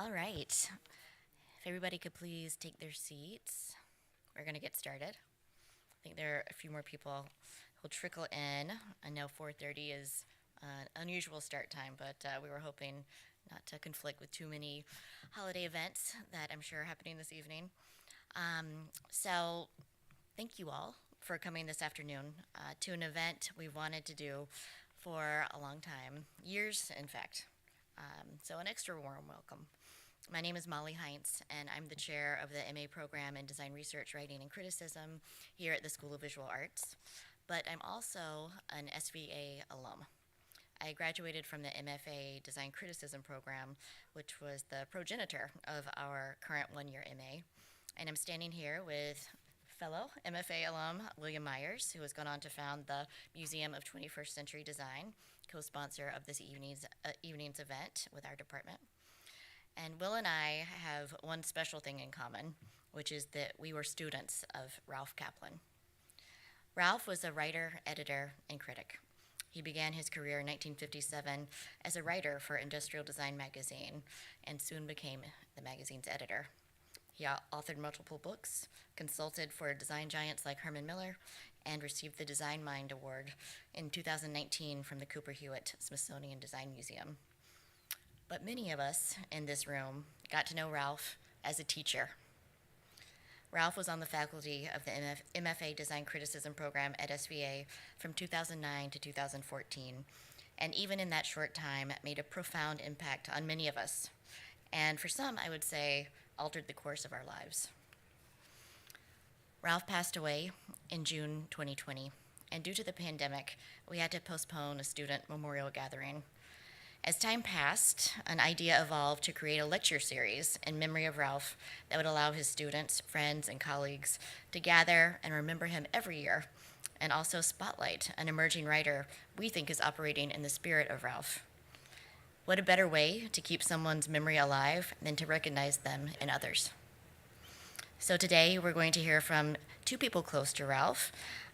All right. If everybody could please take their seats, we're going to get started. I think there are a few more people who'll trickle in. I know 4:30 is an unusual start time, but we were hoping not to conflict with too many holiday events that I'm sure are happening this evening. So thank you all for coming this afternoon to an event we wanted to do for a long time, years in fact. So an extra warm welcome. My name is Molly Heinz, and I'm the chair of the MA program in Design Research, Writing, and Criticism here at the School of Visual Arts. But I'm also an SVA alum. I graduated from the MFA Design Criticism program, which was the progenitor of our current one-year MA. And I'm standing here with fellow MFA alum William Myers, who has gone on to found the Museum of 21st Century Design, co-sponsor of this evening's event with our department. And Will and I have one special thing in common, which is that we were students of Ralph Caplan. Ralph was a writer, editor, and critic. He began his career in 1957 as a writer for Industrial Design magazine and soon became the magazine's editor. He authored multiple books, consulted for design giants like Herman Miller, and received the Design Mind Award in 2019 from the Cooper Hewitt Smithsonian Design Museum. But many of us in this room got to know Ralph as a teacher. Ralph was on the faculty of the MFA Design Criticism program at SVA from 2009 to 2014, and even in that short time made a profound impact on many of us, and for some, I would say, altered the course of our lives. Ralph passed away in June 2020, and due to the pandemic, we had to postpone a student memorial gathering. As time passed, an idea evolved to create a lecture series in memory of Ralph that would allow his students, friends, and colleagues to gather and remember him every year, and also spotlight an emerging writer we think is operating in the spirit of Ralph. What a better way to keep someone's memory alive than to recognize them in others. So today we're going to hear from two people close to Ralph,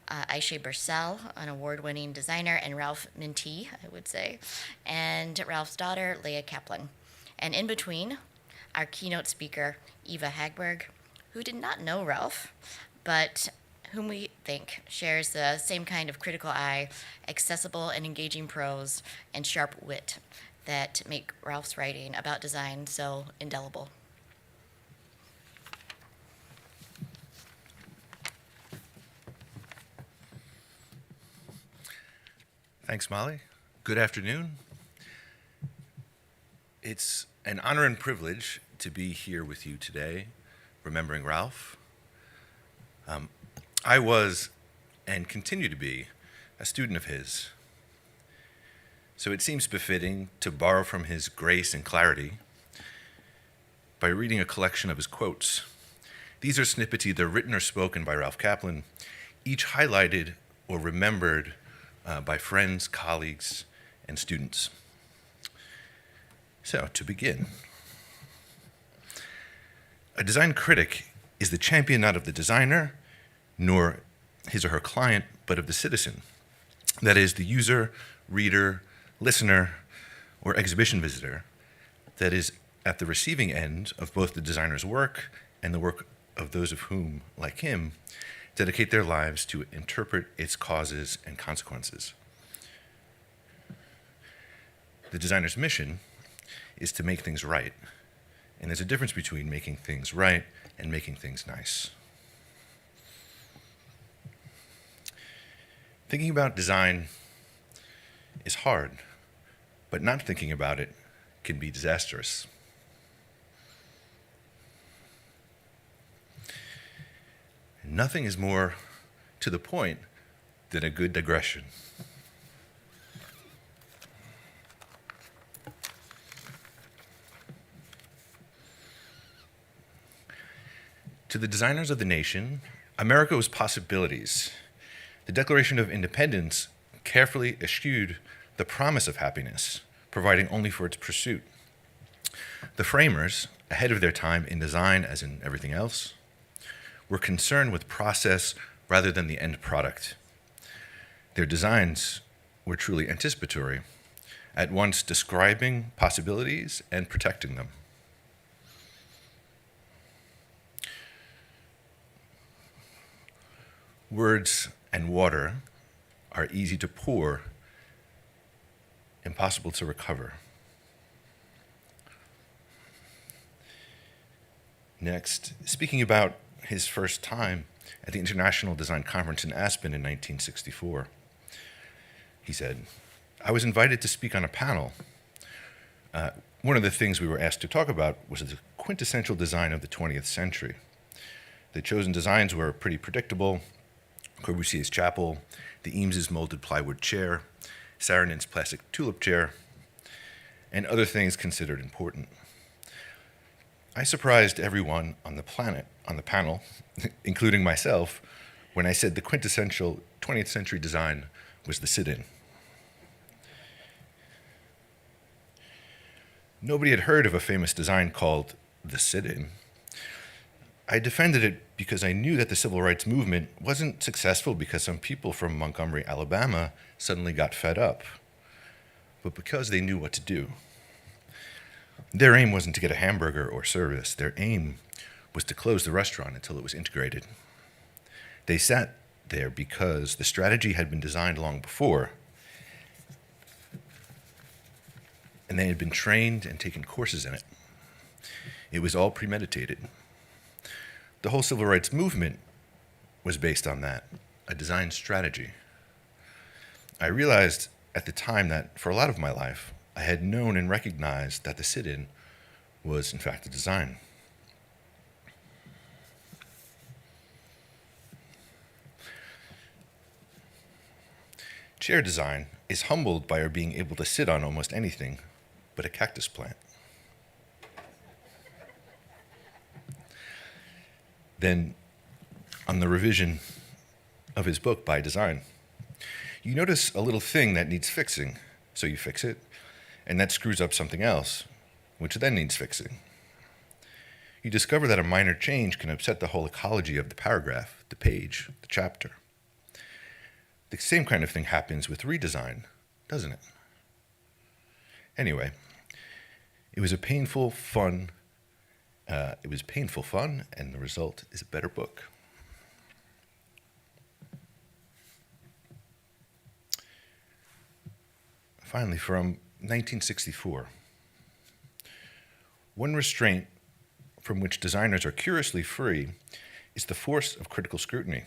Ayse Birsel, an award-winning designer, and Ralph mentee, I would say, and Ralph's daughter, Leah Kaplan. And in between, our keynote speaker, Eva Hagberg, who did not know Ralph, but whom we think shares the same kind of critical eye, accessible and engaging prose, and sharp wit that make Ralph's writing about design so indelible. Thanks, Molly. Good afternoon. It's an honor and privilege to be here with you today, remembering Ralph. I was, and continue to be, a student of his. So it seems befitting to borrow from his grace and clarity by reading a collection of his quotes. These are snippets either written or spoken by Ralph Caplan, each highlighted or remembered by friends, colleagues, and students. So, to begin, a design critic is the champion not of the designer, nor his or her client, but of the citizen. That is, the user, reader, listener, or exhibition visitor that is at the receiving end of both the designer's work and the work of those of whom, like him, dedicate their lives to interpret its causes and consequences. The designer's mission is to make things right, and there's a difference between making things right and making things nice. Thinking about design is hard, but not thinking about it can be disastrous. Nothing is more to the point than a good digression. To the designers of the nation, America was possibilities. The Declaration of Independence carefully eschewed the promise of happiness, providing only for its pursuit. The framers, ahead of their time in design as in everything else, were concerned with process rather than the end product. Their designs were truly anticipatory, at once describing possibilities and protecting them. Words and water are easy to pour, impossible to recover. Next, speaking about his first time at the International Design Conference in Aspen in 1964, he said, "I was invited to speak on a panel. One of the things we were asked to talk about was the quintessential design of the 20th century. The chosen designs were pretty predictable: Corbusier's chapel, the Eames's molded plywood chair, Saarinen's plastic tulip chair, and other things considered important. I surprised everyone on the panel, including myself, when I said the quintessential 20th century design was the sit-in. Nobody had heard of a famous design called the sit-in. I defended it because I knew that the civil rights movement wasn't successful because some people from Montgomery, Alabama suddenly got fed up, but because they knew what to do. Their aim wasn't to get a hamburger or service. Their aim was to close the restaurant until it was integrated. They sat there because the strategy had been designed long before, and they had been trained and taken courses in it. It was all premeditated. The whole civil rights movement was based on that, a design strategy. I realized at the time that for a lot of my life, I had known and recognized that the sit-in was, in fact, a design. Chair design is humbled by our being able to sit on almost anything but a cactus plant. Then, on the revision of his book, By Design, you notice a little thing that needs fixing, so you fix it, and that screws up something else, which then needs fixing. You discover that a minor change can upset the whole ecology of the paragraph, the page, the chapter. The same kind of thing happens with redesign, doesn't it? Anyway, it was painful fun, and the result is a better book. Finally, from 1964, one restraint from which designers are curiously free is the force of critical scrutiny.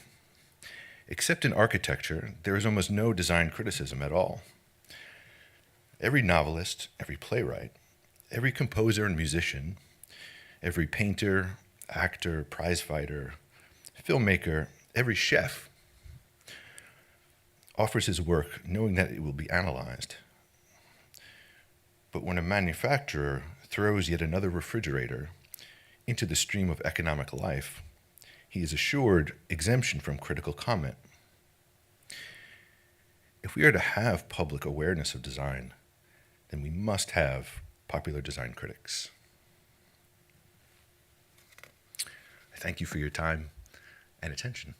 Except in architecture, there is almost no design criticism at all. Every novelist, every playwright, every composer and musician, every painter, actor, prizefighter, filmmaker, every chef offers his work knowing that it will be analyzed. But when a manufacturer throws yet another refrigerator into the stream of economic life, he is assured exemption from critical comment. If we are to have public awareness of design, then we must have popular design critics. I thank you for your time and attention.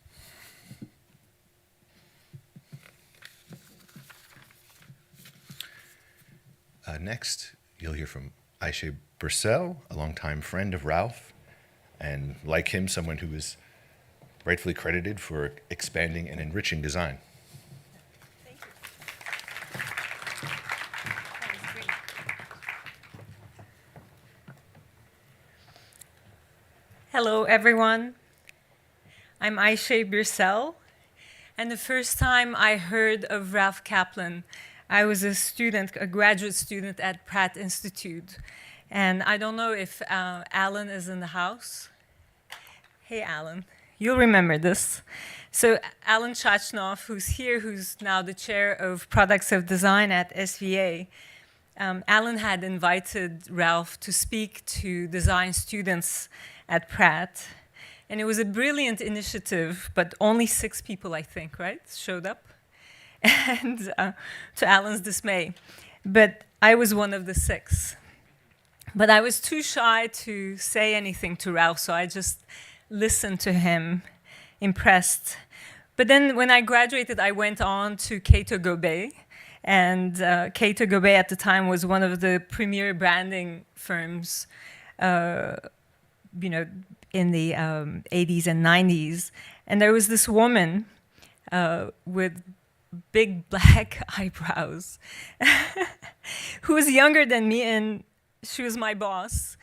Next, you'll hear from Ayse Birsel, a longtime friend of Ralph, and like him, someone who is rightfully credited for expanding and enriching design. Thank you. That was great. Hello, everyone. I'm Ayse Birsel, and the first time I heard of Ralph Caplan, I was a graduate student at Pratt Institute. And I don't know if Alan is in the house. Hey, Alan, you'll remember this. So Alan Chachnov, who's here, who's now the chair of Products of Design at SVA, Alan had invited Ralph to speak to design students at Pratt. And it was a brilliant initiative, but only 6 people, I think, right, showed up. And to Alan's dismay. But I was one of the 6. But I was too shy to say anything to Ralph, so I just listened to him, impressed. But then when I graduated, I went on to Cato Gobet. And Cato Gobet at the time was one of the premier branding firms, in the 80s and 90s. And there was this woman with big black eyebrows, who was younger than me, and she was my boss.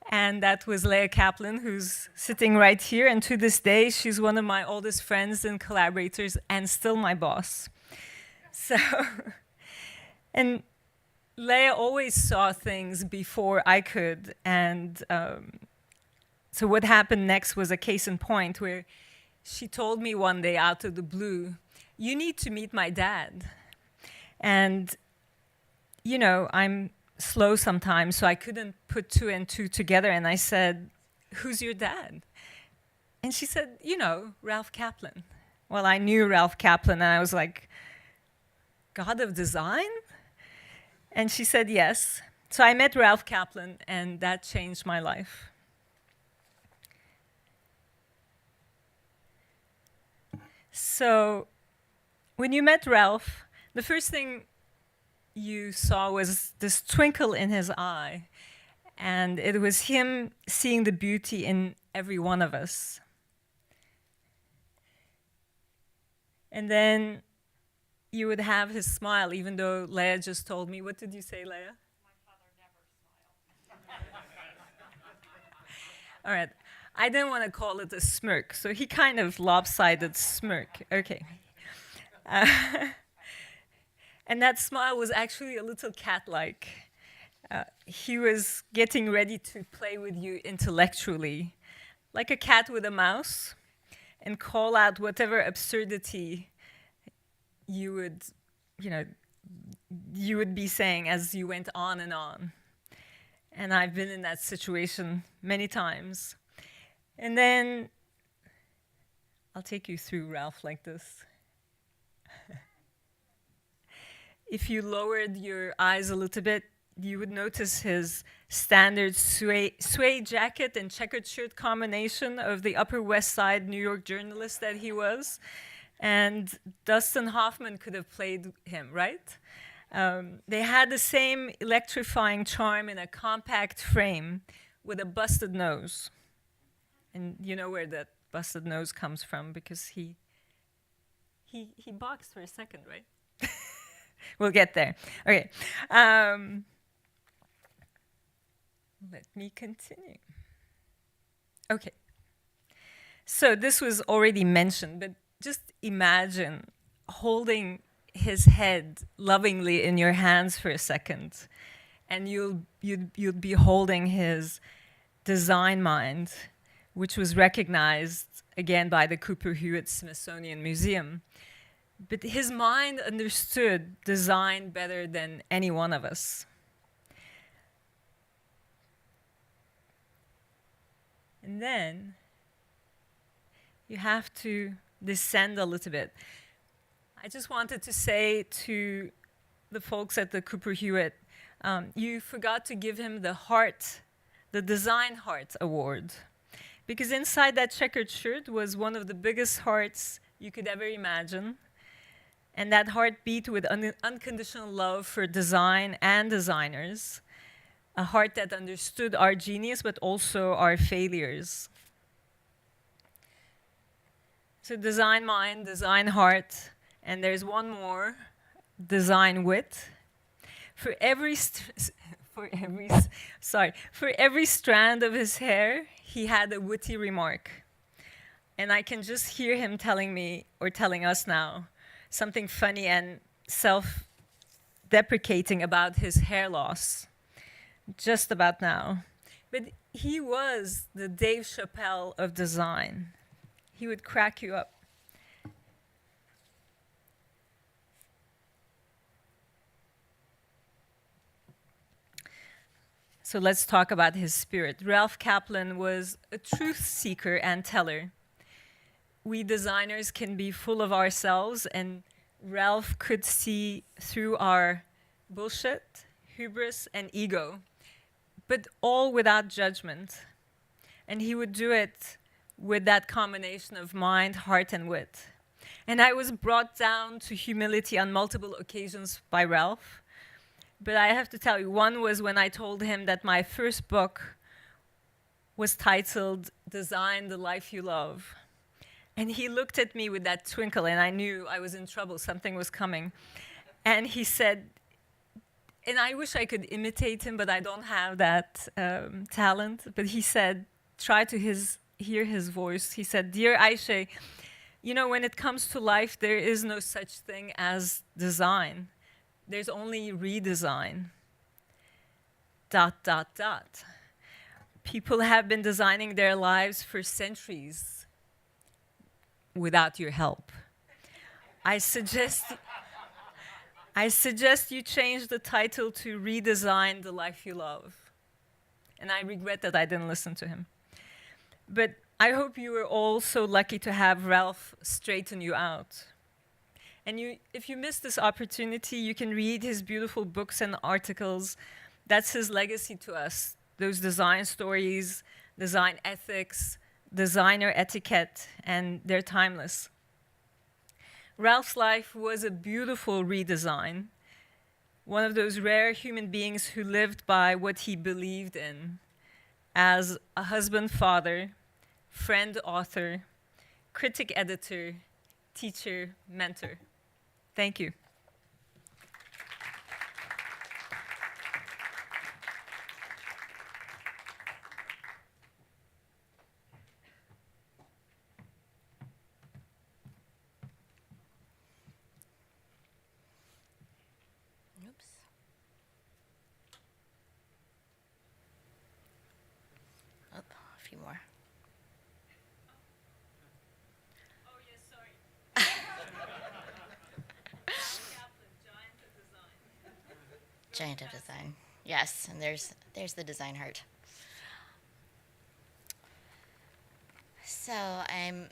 And that was Leah Kaplan, who's sitting right here. And to this day, she's one of my oldest friends and collaborators and still my boss. So, and Leah always saw things before I could. And so what happened next was a case in point where she told me one day out of the blue, "You need to meet my dad." And, you know, I'm slow sometimes, so I couldn't put two and two together. And I said, "Who's your dad?" And she said, "You know, Ralph Caplan." Well, I knew Ralph Caplan, and I was like, "God of design?" And she said, "Yes." So I met Ralph Caplan, and that changed my life. So when you met Ralph, the first thing you saw was this twinkle in his eye, and it was him seeing the beauty in every one of us. And then you would have his smile, even though Leah just told me. What did you say, Leah? My father never smiled. All right. I didn't want to call it a smirk, so he kind of lopsided smirk. Okay. And that smile was actually a little cat-like. He was getting ready to play with you intellectually, like a cat with a mouse, and call out whatever absurdity you would, you would be saying as you went on and on. And I've been in that situation many times. And then I'll take you through Ralph like this. If you lowered your eyes a little bit, you would notice his standard suede jacket and checkered shirt combination of the Upper West Side New York journalist that he was. And Dustin Hoffman could have played him, right? They had the same electrifying charm in a compact frame with a busted nose. And you know where that busted nose comes from, because he boxed for a second, right? We'll get there. Okay. Let me continue. Okay. So this was already mentioned, but just imagine holding his head lovingly in your hands for a second, and you'd be holding his design mind, which was recognized again by the Cooper Hewitt Smithsonian Museum. But his mind understood design better than any one of us. And then you have to descend a little bit. I just wanted to say to the folks at the Cooper Hewitt, you forgot to give him the Design Heart Award. Because inside that checkered shirt was one of the biggest hearts you could ever imagine. And that heart beat with unconditional love for design and designers. A heart that understood our genius, but also our failures. So design mind, design heart, and there's one more, design wit. For every strand of his hair, he had a witty remark. And I can just hear him telling me, or telling us now, something funny and self-deprecating about his hair loss, just about now. But he was the Dave Chappelle of design. He would crack you up. So let's talk about his spirit. Ralph Caplan was a truth seeker and teller. We designers can be full of ourselves, and Ralph could see through our bullshit, hubris, and ego, but all without judgment. And he would do it with that combination of mind, heart, and wit. And I was brought down to humility on multiple occasions by Ralph. But I have to tell you, one was when I told him that my first book was titled Design the Life You Love. And he looked at me with that twinkle, and I knew I was in trouble, something was coming. And he said, and I wish I could imitate him, but I don't have that talent. But he said, try to hear his voice. He said, "Dear Ayse, you know, when it comes to life, there is no such thing as design. There's only redesign. ... People have been designing their lives for centuries without your help. I suggest you change the title to Redesign the Life You Love." And I regret that I didn't listen to him. But I hope you were all so lucky to have Ralph straighten you out. And if you missed this opportunity, you can read his beautiful books and articles. That's his legacy to us. Those design stories, design ethics, designer etiquette, and they're timeless. Ralph's life was a beautiful redesign, one of those rare human beings who lived by what he believed in as a husband, father, friend, author, critic, editor, teacher, mentor. Thank you. Oops. Oh, a few more. Oh, yes, sorry. Kaplan, giant of design. Giant of design. Yes, and there's the design heart. So I'm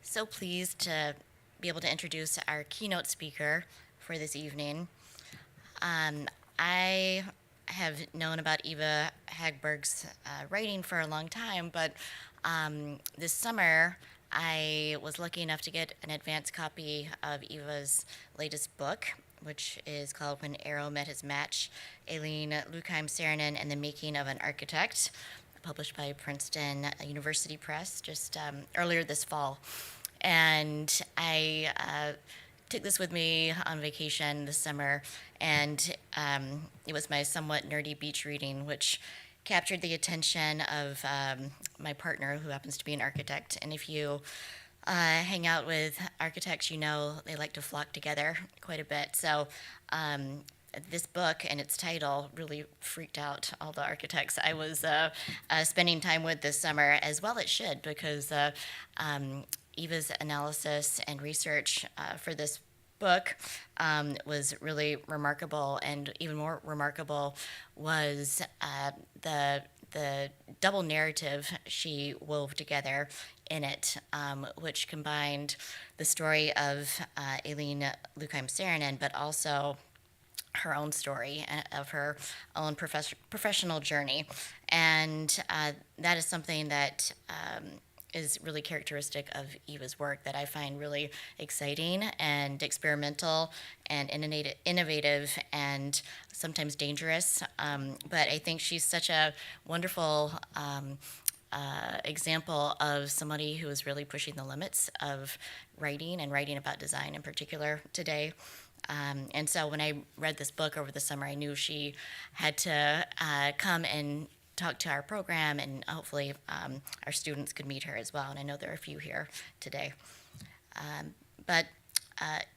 so pleased to be able to introduce our keynote speaker for this evening. I have known about Eva Hagberg's writing for a long time, but this summer I was lucky enough to get an advance copy of Eva's latest book, which is called When Eero Met His Match, Aline Louchheim Saarinen and the Making of an Architect, published by Princeton University Press just earlier this fall. And I took this with me on vacation this summer, and it was my somewhat nerdy beach reading, which captured the attention of my partner, who happens to be an architect. And if you hang out with architects, you know they like to flock together quite a bit. So this book and its title really freaked out all the architects I was spending time with this summer, as well it should, because Eva's analysis and research for this book was really remarkable, and even more remarkable was the double narrative she wove together in it, which combined the story of Aline Louchheim Saarinen, but also her own story of her own professional journey. And that is something that is really characteristic of Eva's work that I find really exciting and experimental and innovative and sometimes dangerous. But I think she's such a wonderful example of somebody who is really pushing the limits of writing and writing about design in particular today. And so when I read this book over the summer, I knew she had to come and talk to our program, and hopefully our students could meet her as well. And I know there are a few here today. But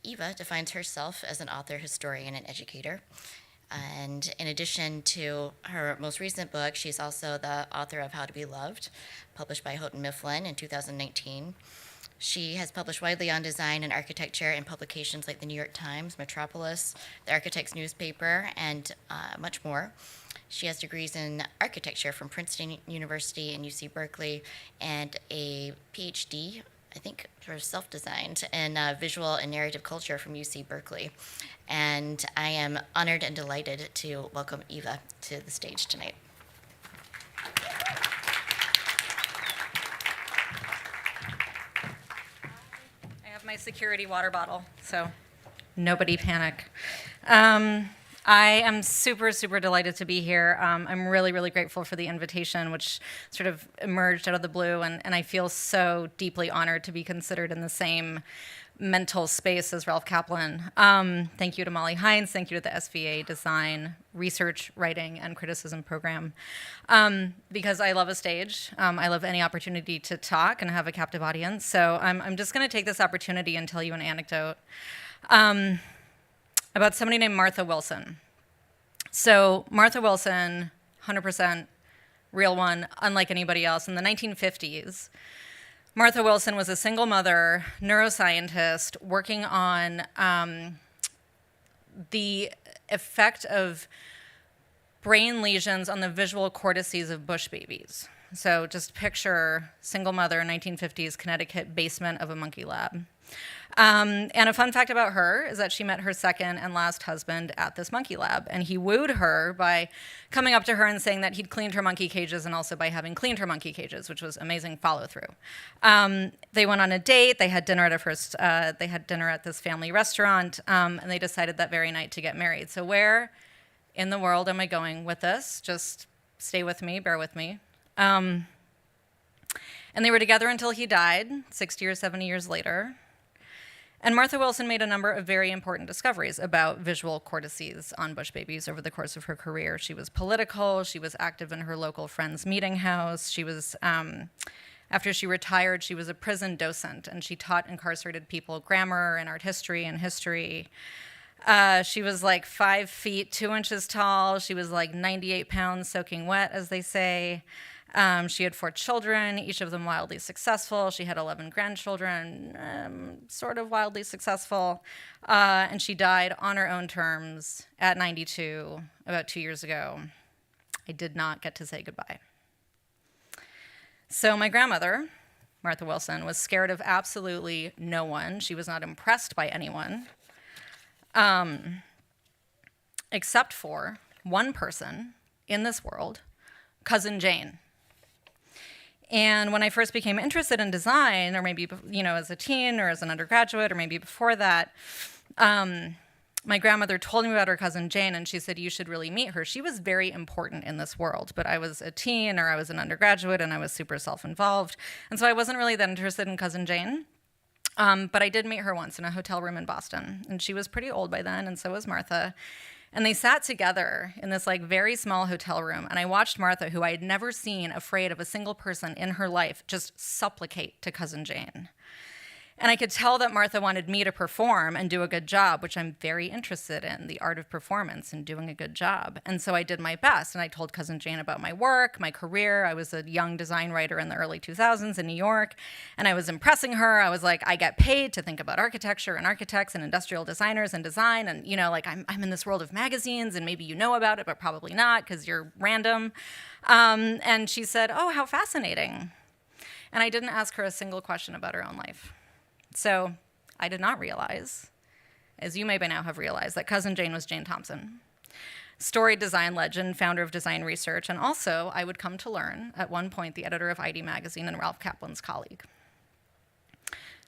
Eva defines herself as an author, historian, and educator. And in addition to her most recent book, she's also the author of How to Be Loved, published by Houghton Mifflin in 2019. She has published widely on design and architecture in publications like the New York Times, Metropolis, the Architect's Newspaper, and much more. She has degrees in architecture from Princeton University and UC Berkeley, and a PhD, I think, sort of self-designed, in visual and narrative culture from UC Berkeley. And I am honored and delighted to welcome Eva to the stage tonight. I have my security water bottle, so nobody panic. I am super, super delighted to be here. I'm really, really grateful for the invitation, which sort of emerged out of the blue, and I feel so deeply honored to be considered in the same mental space as Ralph Caplan. Thank you to Molly Hines. Thank you to the SVA Design Research, Writing, and Criticism program. Because I love a stage. I love any opportunity to talk and have a captive audience. So I'm just going to take this opportunity and tell you an anecdote about somebody named Martha Wilson. So Martha Wilson, 100% real one, unlike anybody else. In the 1950s, Martha Wilson was a single mother, neuroscientist, working on the effect of brain lesions on the visual cortices of bush babies. So just picture single mother, 1950s Connecticut basement of a monkey lab. And a fun fact about her is that she met her second and last husband at this monkey lab, and he wooed her by coming up to her and saying that he'd cleaned her monkey cages, and also by having cleaned her monkey cages, which was amazing follow-through. They went on a date. They had dinner at this family restaurant, and they decided that very night to get married. So where in the world am I going with this? Just stay with me, bear with me. And they were together until he died, 60 or 70 years later. And Martha Wilson made a number of very important discoveries about visual cortices on bush babies over the course of her career. She was political. She was active in her local friend's meeting house. She was, after she retired, she was a prison docent, and she taught incarcerated people grammar and art history and history. She was like 5 feet, 2 inches tall. She was like 98 pounds soaking wet, as they say. She had 4 children, each of them wildly successful. She had 11 grandchildren, sort of wildly successful. And she died on her own terms at 92, about 2 years ago. I did not get to say goodbye. So my grandmother, Martha Wilson, was scared of absolutely no one. She was not impressed by anyone, except for one person in this world, Cousin Jane. And when I first became interested in design, or maybe, as a teen or as an undergraduate, or maybe before that, my grandmother told me about her cousin Jane, and she said, you should really meet her. She was very important in this world, but I was a teen, or I was an undergraduate, and I was super self-involved. And so I wasn't really that interested in cousin Jane. But I did meet her once in a hotel room in Boston, and she was pretty old by then, and so was Martha. And they sat together in this very small hotel room, and I watched Martha, who I had never seen afraid of a single person in her life, just supplicate to cousin Jane. And I could tell that Martha wanted me to perform and do a good job, which I'm very interested in, the art of performance and doing a good job. And so I did my best, and I told cousin Jane about my work, my career. I was a young design writer in the early 2000s in New York, and I was impressing her. I was like, I get paid to think about architecture and architects and industrial designers and design, and I'm in this world of magazines, and maybe you know about it, but probably not because you're random. And she said, oh, how fascinating. And I didn't ask her a single question about her own life. So I did not realize, as you may by now have realized, that cousin Jane was Jane Thompson, storied design legend, founder of design research, and also, I would come to learn, at one point, the editor of ID magazine and Ralph Caplan's colleague.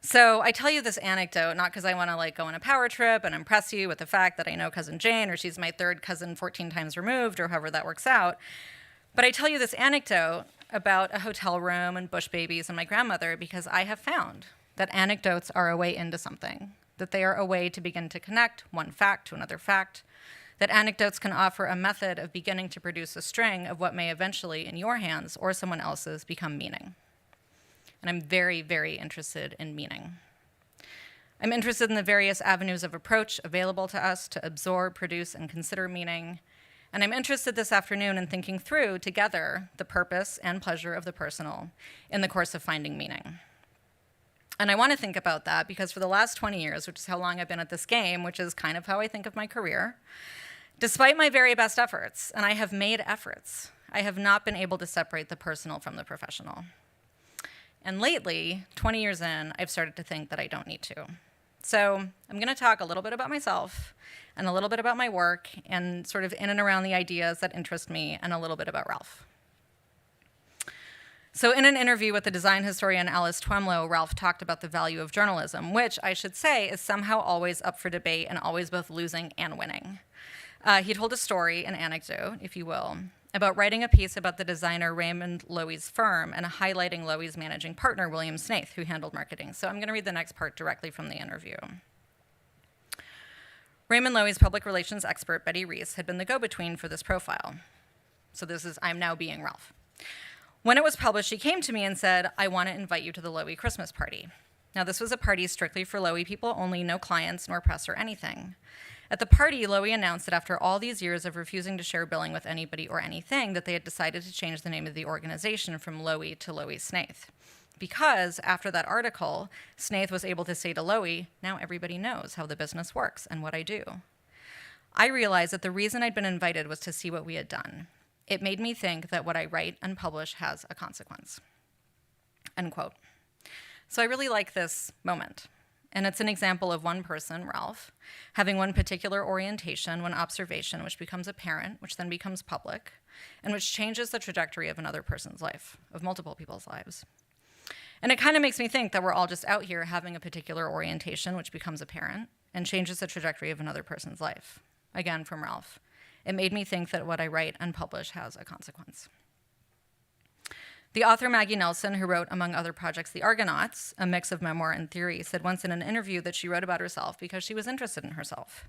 So I tell you this anecdote, not because I want to go on a power trip and impress you with the fact that I know cousin Jane, or she's my third cousin 14 times removed, or however that works out, but I tell you this anecdote about a hotel room and bush babies and my grandmother because I have found that anecdotes are a way into something, that they are a way to begin to connect one fact to another fact, that anecdotes can offer a method of beginning to produce a string of what may eventually, in your hands or someone else's, become meaning. And I'm very, very interested in meaning. I'm interested in the various avenues of approach available to us to absorb, produce, and consider meaning. And I'm interested this afternoon in thinking through, together, the purpose and pleasure of the personal in the course of finding meaning. And I want to think about that because for the last 20 years, which is how long I've been at this game, which is kind of how I think of my career, despite my very best efforts, and I have made efforts, I have not been able to separate the personal from the professional. And lately, 20 years in, I've started to think that I don't need to. So I'm going to talk a little bit about myself and a little bit about my work and sort of in and around the ideas that interest me and a little bit about Ralph. So in an interview with the design historian Alice Twemlow, Ralph talked about the value of journalism, which I should say is somehow always up for debate and always both losing and winning. He told a story, an anecdote, if you will, about writing a piece about the designer Raymond Loewy's firm and highlighting Loewy's managing partner, William Snaith, who handled marketing. So I'm going to read the next part directly from the interview. Raymond Loewy's public relations expert, Betty Reese, had been the go-between for this profile. So this is, I'm now being Ralph. When it was published, she came to me and said, I want to invite you to the Loewy Christmas party. Now, this was a party strictly for Loewy people only, no clients, nor press or anything. At the party, Loewy announced that after all these years of refusing to share billing with anybody or anything, that they had decided to change the name of the organization from Loewy to Loewy Snaith. Because after that article, Snaith was able to say to Loewy, now everybody knows how the business works and what I do. I realized that the reason I'd been invited was to see what we had done. It made me think that what I write and publish has a consequence. End quote. So I really like this moment. And it's an example of one person, Ralph, having one particular orientation, one observation, which becomes apparent, which then becomes public, and which changes the trajectory of another person's life, of multiple people's lives. And it kind of makes me think that we're all just out here having a particular orientation, which becomes apparent, and changes the trajectory of another person's life. Again, from Ralph. It made me think that what I write and publish has a consequence. The author Maggie Nelson, who wrote, among other projects, The Argonauts, a mix of memoir and theory, said once in an interview that she wrote about herself because she was interested in herself.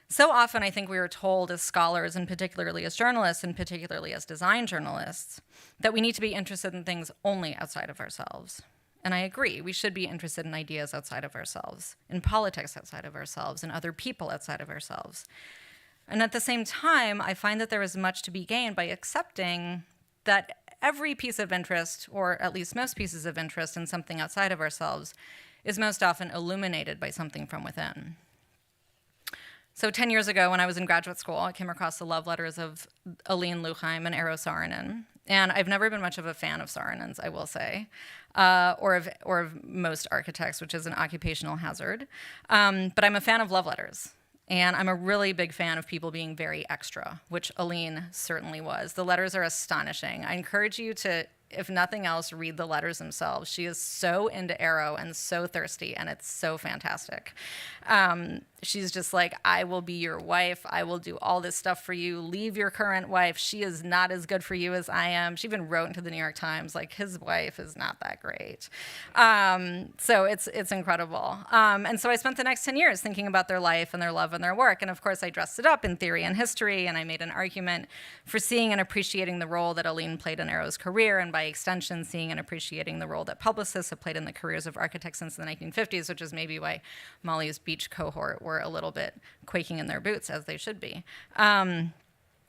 So often, I think we are told as scholars, and particularly as journalists, and particularly as design journalists, that we need to be interested in things only outside of ourselves. And I agree, we should be interested in ideas outside of ourselves, in politics outside of ourselves, in other people outside of ourselves. And at the same time, I find that there is much to be gained by accepting that every piece of interest, or at least most pieces of interest in something outside of ourselves, is most often illuminated by something from within. So 10 years ago, when I was in graduate school, I came across the love letters of Aline Louchheim and Eero Saarinen. And I've never been much of a fan of Saarinen's, I will say, or of most architects, which is an occupational hazard. But I'm a fan of love letters. And I'm a really big fan of people being very extra, which Aline certainly was. The letters are astonishing. I encourage you to, if nothing else, read the letters themselves. She is so into Eero and so thirsty, and it's so fantastic. She's just like, I will be your wife. I will do all this stuff for you. Leave your current wife. She is not as good for you as I am. She even wrote into the New York Times, like, his wife is not that great. So it's incredible. And so I spent the next 10 years thinking about their life and their love and their work. And of course, I dressed it up in theory and history, and I made an argument for seeing and appreciating the role that Aline played in Eero's career, and by extension, seeing and appreciating the role that publicists have played in the careers of architects since the 1950s, which is maybe why Molly's Beach cohort were a little bit quaking in their boots, as they should be. And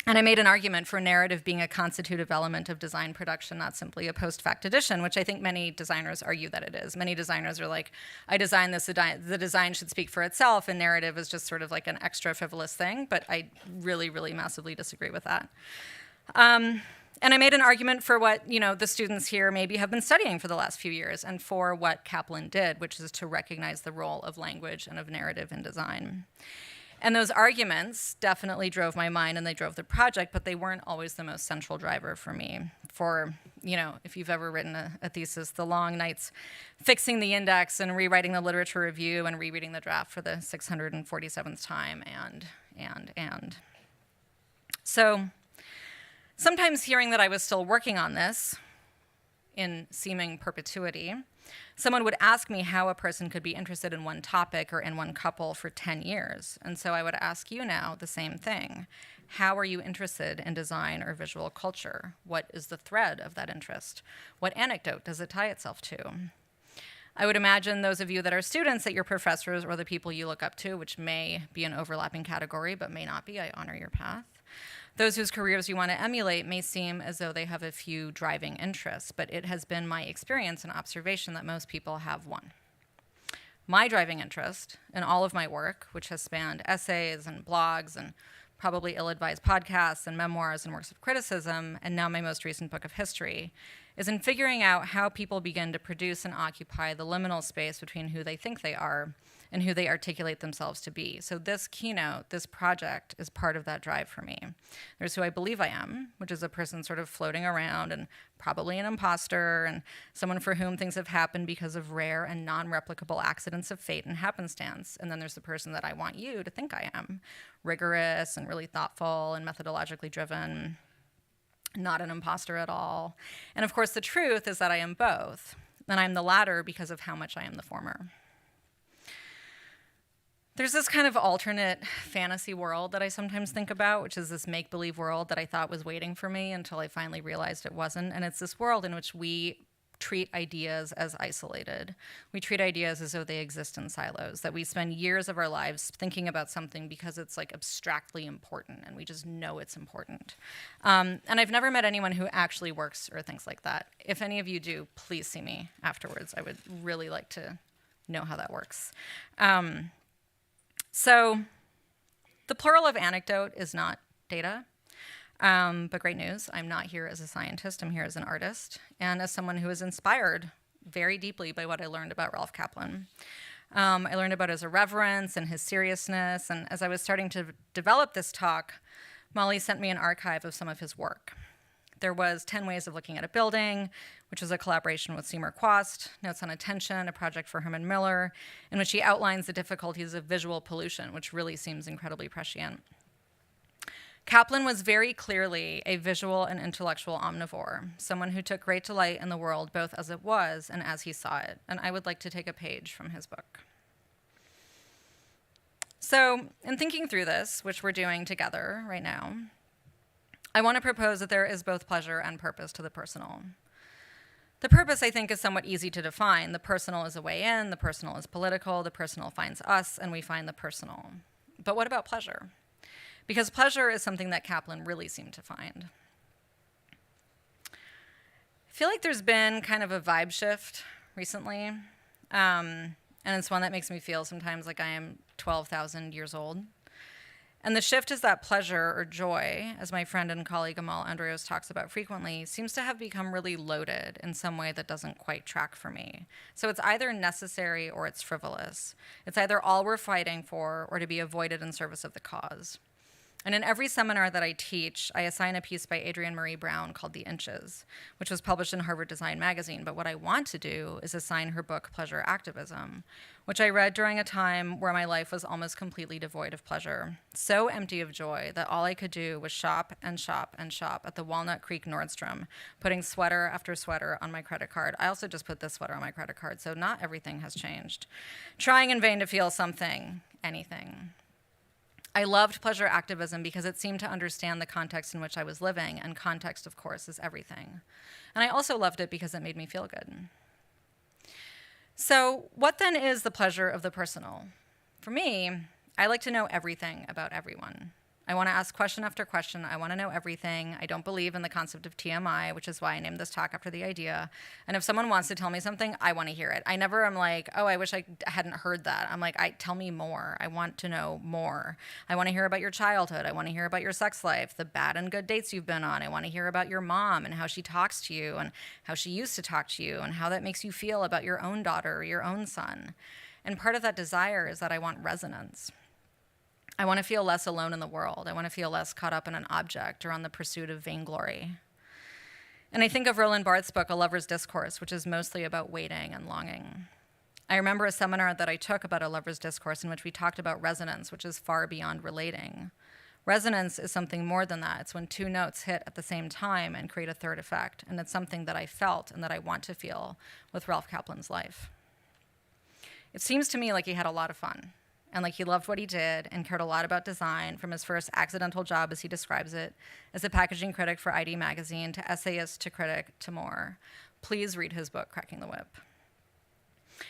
I made an argument for narrative being a constitutive element of design production, not simply a post-fact addition, which I think many designers argue that it is. Many designers are like, I designed this, the design should speak for itself, and narrative is just sort of like an extra frivolous thing, but I really, really massively disagree with that. And I made an argument for what, the students here maybe have been studying for the last few years, and for what Kaplan did, which is to recognize the role of language and of narrative in design. And those arguments definitely drove my mind, and they drove the project, but they weren't always the most central driver for me. For, if you've ever written a thesis, the long nights fixing the index and rewriting the literature review and rereading the draft for the 647th time, and. So sometimes hearing that I was still working on this in seeming perpetuity, someone would ask me how a person could be interested in one topic or in one couple for 10 years. And so I would ask you now the same thing. How are you interested in design or visual culture? What is the thread of that interest? What anecdote does it tie itself to? I would imagine those of you that are students, that your professors or the people you look up to, which may be an overlapping category but may not be, I honor your path. Those whose careers you want to emulate may seem as though they have a few driving interests, but it has been my experience and observation that most people have one. My driving interest in all of my work, which has spanned essays and blogs and probably ill-advised podcasts and memoirs and works of criticism, and now my most recent book of history, is in figuring out how people begin to produce and occupy the liminal space between who they think they are and who they articulate themselves to be. So this keynote, this project, is part of that drive for me. There's who I believe I am, which is a person sort of floating around and probably an imposter and someone for whom things have happened because of rare and non-replicable accidents of fate and happenstance. And then there's the person that I want you to think I am, rigorous and really thoughtful and methodologically driven, not an imposter at all. And of course, the truth is that I am both. And I'm the latter because of how much I am the former. There's this kind of alternate fantasy world that I sometimes think about, which is this make-believe world that I thought was waiting for me until I finally realized it wasn't. And it's this world in which we treat ideas as isolated. We treat ideas as though they exist in silos, that we spend years of our lives thinking about something because it's like abstractly important and we just know it's important. And I've never met anyone who actually works or thinks like that. If any of you do, please see me afterwards. I would really like to know how that works. So the plural of anecdote is not data. But great news, I'm not here as a scientist, I'm here as an artist, and as someone who is inspired very deeply by what I learned about Ralph Caplan. I learned about his irreverence and his seriousness, and as I was starting to develop this talk, Molly sent me an archive of some of his work. There was 10 Ways of Looking at a Building, which was a collaboration with Seymour Quast, Notes on Attention, a project for Herman Miller, in which he outlines the difficulties of visual pollution, which really seems incredibly prescient. Kaplan was very clearly a visual and intellectual omnivore, someone who took great delight in the world both as it was and as he saw it, and I would like to take a page from his book. So, in thinking through this, which we're doing together right now, I want to propose that there is both pleasure and purpose to the personal. The purpose, I think, is somewhat easy to define. The personal is a way in, the personal is political, the personal finds us, and we find the personal. But what about pleasure? Because pleasure is something that Kaplan really seemed to find. I feel like there's been kind of a vibe shift recently, and it's one that makes me feel sometimes like I am 12,000 years old. And the shift is that pleasure or joy, as my friend and colleague Amal Andreos talks about frequently, seems to have become really loaded in some way that doesn't quite track for me. So it's either necessary or it's frivolous. It's either all we're fighting for or to be avoided in service of the cause. And in every seminar that I teach, I assign a piece by Adrienne Marie Brown called The Inches, which was published in Harvard Design Magazine. But what I want to do is assign her book, Pleasure Activism, which I read during a time where my life was almost completely devoid of pleasure, so empty of joy that all I could do was shop and shop and shop at the Walnut Creek Nordstrom, putting sweater after sweater on my credit card. I also just put this sweater on my credit card, so not everything has changed. Trying in vain to feel something, anything. I loved pleasure activism because it seemed to understand the context in which I was living, and context, of course, is everything. And I also loved it because it made me feel good. So what then is the pleasure of the personal? For me, I like to know everything about everyone. I want to ask question after question. I want to know everything. I don't believe in the concept of TMI, which is why I named this talk after the idea. And if someone wants to tell me something, I want to hear it. I never am like, oh, I wish I hadn't heard that. I'm like, tell me more. I want to know more. I want to hear about your childhood. I want to hear about your sex life, the bad and good dates you've been on. I want to hear about your mom and how she talks to you and how she used to talk to you and how that makes you feel about your own daughter or your own son. And part of that desire is that I want resonance. I want to feel less alone in the world. I want to feel less caught up in an object or on the pursuit of vainglory. And I think of Roland Barthes' book, A Lover's Discourse, which is mostly about waiting and longing. I remember a seminar that I took about a lover's discourse in which we talked about resonance, which is far beyond relating. Resonance is something more than that. It's when two notes hit at the same time and create a third effect. And it's something that I felt and that I want to feel with Ralph Caplan's life. It seems to me like he had a lot of fun. And like he loved what he did and cared a lot about design, from his first accidental job, as he describes it, as a packaging critic for ID magazine, to essayist, to critic, to more. Please read his book, Cracking the Whip.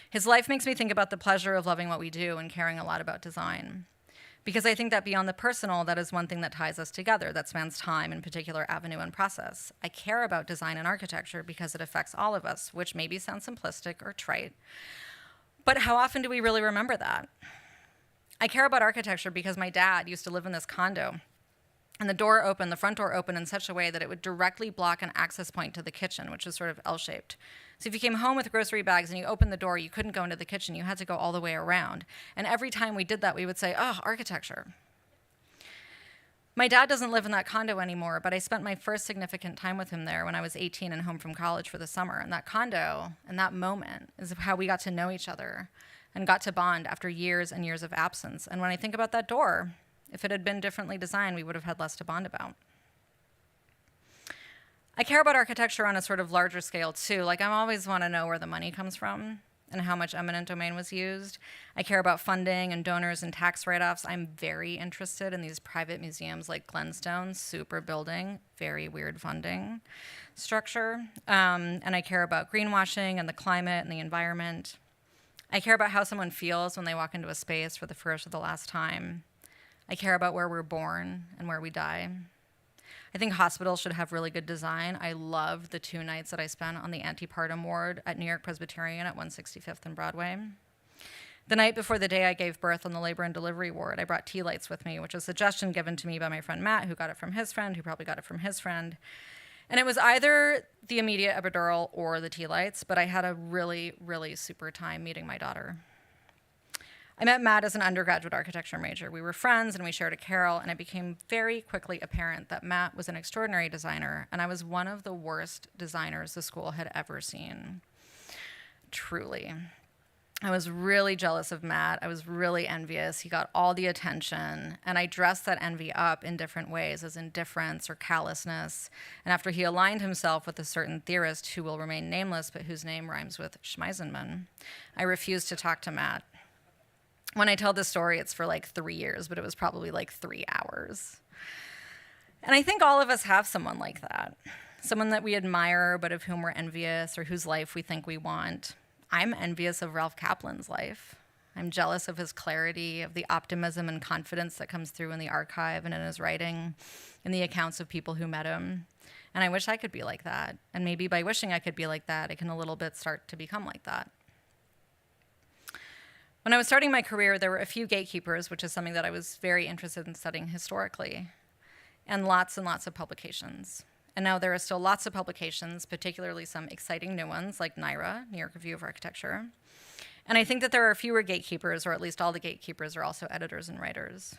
His life makes me think about the pleasure of loving what we do and caring a lot about design. Because I think that beyond the personal, that is one thing that ties us together, that spans time in particular avenue and process. I care about design and architecture because it affects all of us, which maybe sounds simplistic or trite. But how often do we really remember that? I care about architecture because my dad used to live in this condo And the front door opened in such a way that it would directly block an access point to the kitchen, which was sort of L-shaped. So if you came home with grocery bags and you opened the door, you couldn't go into the kitchen. You had to go all the way around. And every time we did that, we would say, oh, architecture. My dad doesn't live in that condo anymore, but I spent my first significant time with him there when I was 18 and home from college for the summer. And that condo and that moment is how we got to know each other and got to bond after years and years of absence. And when I think about that door, if it had been differently designed, we would have had less to bond about. I care about architecture on a sort of larger scale too. Like, I always want to know where the money comes from and how much eminent domain was used. I care about funding and donors and tax write-offs. I'm very interested in these private museums like Glenstone, super building, very weird funding structure. And I care about greenwashing and the climate and the environment. I care about how someone feels when they walk into a space for the first or the last time. I care about where we're born and where we die. I think hospitals should have really good design. I loved the 2 nights that I spent on the antepartum ward at New York Presbyterian at 165th and Broadway. The night before the day I gave birth on the labor and delivery ward, I brought tea lights with me, which was a suggestion given to me by my friend Matt, who got it from his friend, who probably got it from his friend. And it was either the immediate epidural or the tea lights, but I had a really, really super time meeting my daughter. I met Matt as an undergraduate architecture major. We were friends and we shared a carrel, and it became very quickly apparent that Matt was an extraordinary designer, and I was one of the worst designers the school had ever seen. Truly. I was really jealous of Matt. I was really envious. He got all the attention, and I dressed that envy up in different ways, as indifference or callousness. And after he aligned himself with a certain theorist who will remain nameless, but whose name rhymes with Schmeisenman, I refused to talk to Matt. When I tell this story, it's for like 3 years, but it was probably like 3 hours. And I think all of us have someone like that, someone that we admire, but of whom we're envious, or whose life we think we want. I'm envious of Ralph Caplan's life. I'm jealous of his clarity, of the optimism and confidence that comes through in the archive and in his writing, in the accounts of people who met him. And I wish I could be like that. And maybe by wishing I could be like that, I can a little bit start to become like that. When I was starting my career, there were a few gatekeepers, which is something that I was very interested in studying historically, and lots of publications. And now there are still lots of publications, particularly some exciting new ones like NYRA, New York Review of Architecture. And I think that there are fewer gatekeepers, or at least all the gatekeepers are also editors and writers.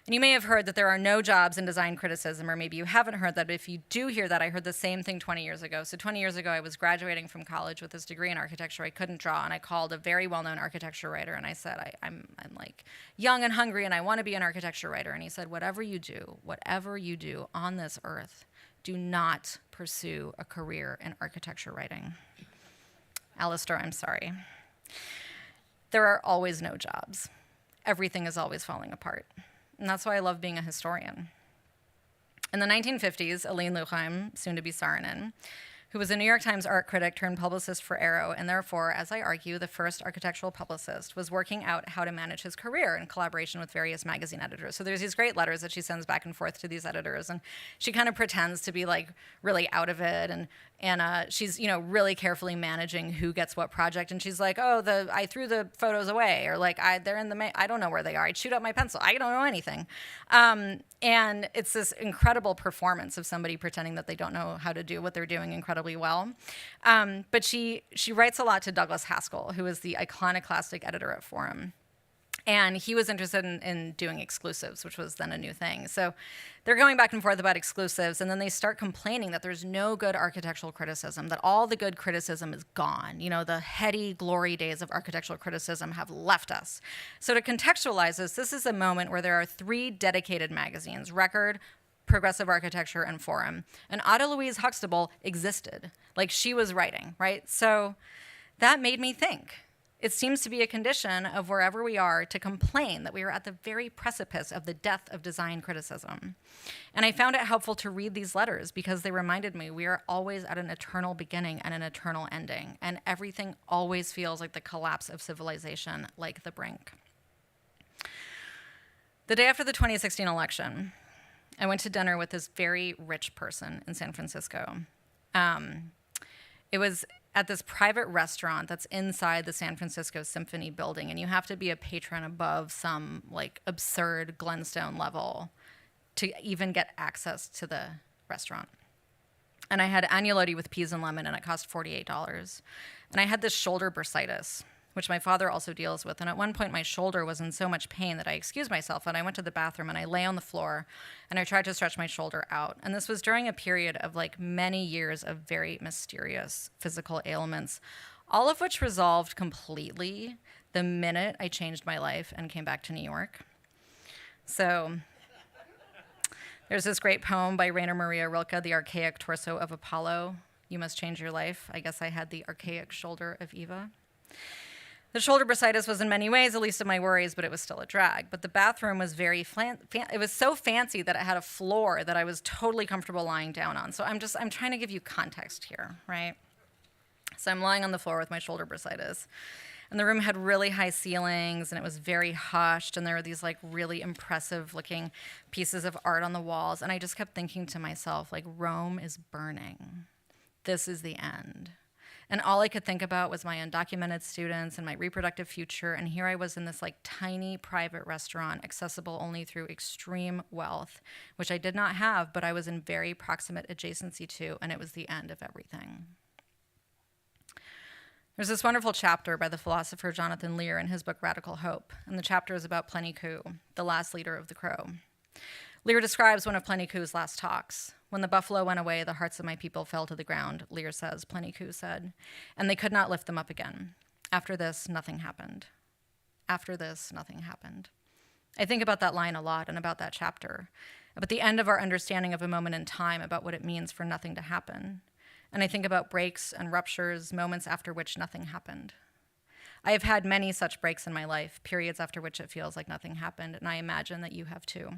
And you may have heard that there are no jobs in design criticism, or maybe you haven't heard that, but if you do hear that, I heard the same thing 20 years ago. So 20 years ago, I was graduating from college with this degree in architecture. I couldn't draw, and I called a very well-known architecture writer, and I said, I'm like young and hungry, and I want to be an architecture writer. And he said, whatever you do on this earth, do not pursue a career in architecture writing. Alistair, I'm sorry. There are always no jobs. Everything is always falling apart. And that's why I love being a historian. In the 1950s, Aline Louchheim, soon to be Saarinen, who was a New York Times art critic turned publicist for Eero, and therefore, as I argue, the first architectural publicist, was working out how to manage his career in collaboration with various magazine editors. So there's these great letters that she sends back and forth to these editors, and she kind of pretends to be like really out of it, and she's really carefully managing who gets what project. And she's like, oh, I threw the photos away, or like they're in the I don't know where they are. I'd shoot up my pencil. I don't know anything. And it's this incredible performance of somebody pretending that they don't know how to do what they're doing incredibly well. But she writes a lot to Douglas Haskell, who is the iconoclastic editor at Forum. And he was interested in doing exclusives, which was then a new thing. So they're going back and forth about exclusives, and then they start complaining that there's no good architectural criticism, that all the good criticism is gone. The heady glory days of architectural criticism have left us. So to contextualize this is a moment where there are 3 dedicated magazines: Record, Progressive Architecture, and Forum. And Ada Louise Huxtable existed. Like, she was writing, right? So that made me think. It seems to be a condition of wherever we are to complain that we are at the very precipice of the death of design criticism. And I found it helpful to read these letters because they reminded me we are always at an eternal beginning and an eternal ending, and everything always feels like the collapse of civilization, like the brink. The day after the 2016 election, I went to dinner with this very rich person in San Francisco. It was at this private restaurant that's inside the San Francisco Symphony building, and you have to be a patron above some like absurd Glenstone level to even get access to the restaurant. And I had agnolotti with peas and lemon, and it cost $48. And I had this shoulder bursitis, which my father also deals with. And at one point, my shoulder was in so much pain that I excused myself, and I went to the bathroom, and I lay on the floor, and I tried to stretch my shoulder out. And this was during a period of like many years of very mysterious physical ailments, all of which resolved completely the minute I changed my life and came back to New York. So there's this great poem by Rainer Maria Rilke, The Archaic Torso of Apollo. You must change your life. I guess I had the archaic shoulder of Eva. The shoulder bursitis was in many ways the least of my worries, but it was still a drag. But the bathroom was it was so fancy that it had a floor that I was totally comfortable lying down on. So I'm trying to give you context here, right? So I'm lying on the floor with my shoulder bursitis. And the room had really high ceilings, and it was very hushed, and there were these like really impressive looking pieces of art on the walls. And I just kept thinking to myself, like, Rome is burning. This is the end. And all I could think about was my undocumented students and my reproductive future. And here I was in this like tiny private restaurant, accessible only through extreme wealth, which I did not have, but I was in very proximate adjacency to, and it was the end of everything. There's this wonderful chapter by the philosopher Jonathan Lear in his book Radical Hope, and the chapter is about Plenty-Coup, the last leader of the Crow. Lear describes one of Plenty-Coup's last talks. When the buffalo went away, the hearts of my people fell to the ground, Lear says, Plenty-Coup said, and they could not lift them up again. After this, nothing happened. After this, nothing happened. I think about that line a lot and about that chapter, about the end of our understanding of a moment in time, about what it means for nothing to happen. And I think about breaks and ruptures, moments after which nothing happened. I have had many such breaks in my life, periods after which it feels like nothing happened, and I imagine that you have too.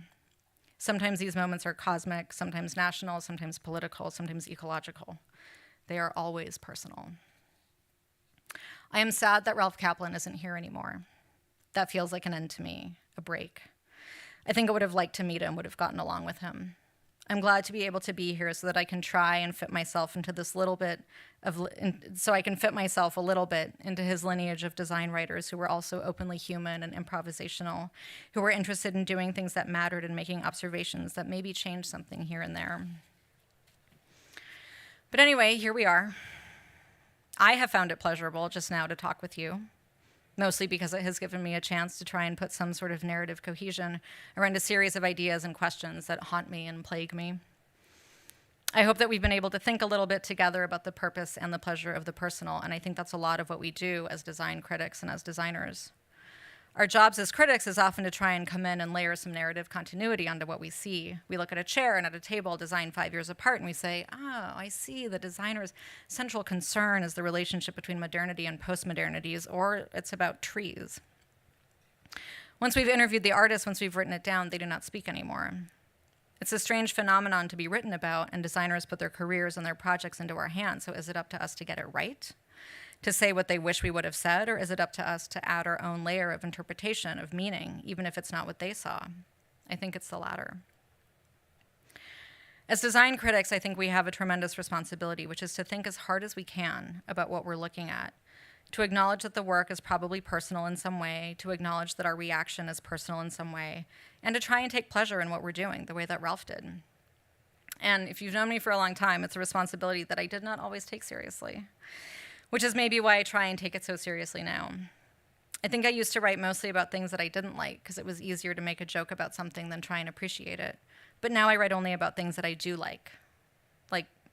Sometimes these moments are cosmic, sometimes national, sometimes political, sometimes ecological. They are always personal. I am sad that Ralph Caplan isn't here anymore. That feels like an end to me, a break. I think I would have liked to meet him, would have gotten along with him. I'm glad to be able to be here so that I can try and fit myself into this little bit so I can fit myself a little bit into his lineage of design writers who were also openly human and improvisational, who were interested in doing things that mattered and making observations that maybe changed something here and there. But anyway, here we are. I have found it pleasurable just now to talk with you, mostly because it has given me a chance to try and put some sort of narrative cohesion around a series of ideas and questions that haunt me and plague me. I hope that we've been able to think a little bit together about the purpose and the pleasure of the personal, and I think that's a lot of what we do as design critics and as designers. Our jobs as critics is often to try and come in and layer some narrative continuity onto what we see. We look at a chair and at a table designed 5 years apart, and we say, oh, I see the designer's central concern is the relationship between modernity and postmodernities, or it's about trees. Once we've interviewed the artist, once we've written it down, they do not speak anymore. It's a strange phenomenon to be written about, and designers put their careers and their projects into our hands, so is it up to us to get it right? To say what they wish we would have said, or is it up to us to add our own layer of interpretation, of meaning, even if it's not what they saw? I think it's the latter. As design critics, I think we have a tremendous responsibility, which is to think as hard as we can about what we're looking at, to acknowledge that the work is probably personal in some way, to acknowledge that our reaction is personal in some way, and to try and take pleasure in what we're doing, the way that Ralph did. And if you've known me for a long time, it's a responsibility that I did not always take seriously, which is maybe why I try and take it so seriously now. I think I used to write mostly about things that I didn't like because it was easier to make a joke about something than try and appreciate it. But now I write only about things that I do like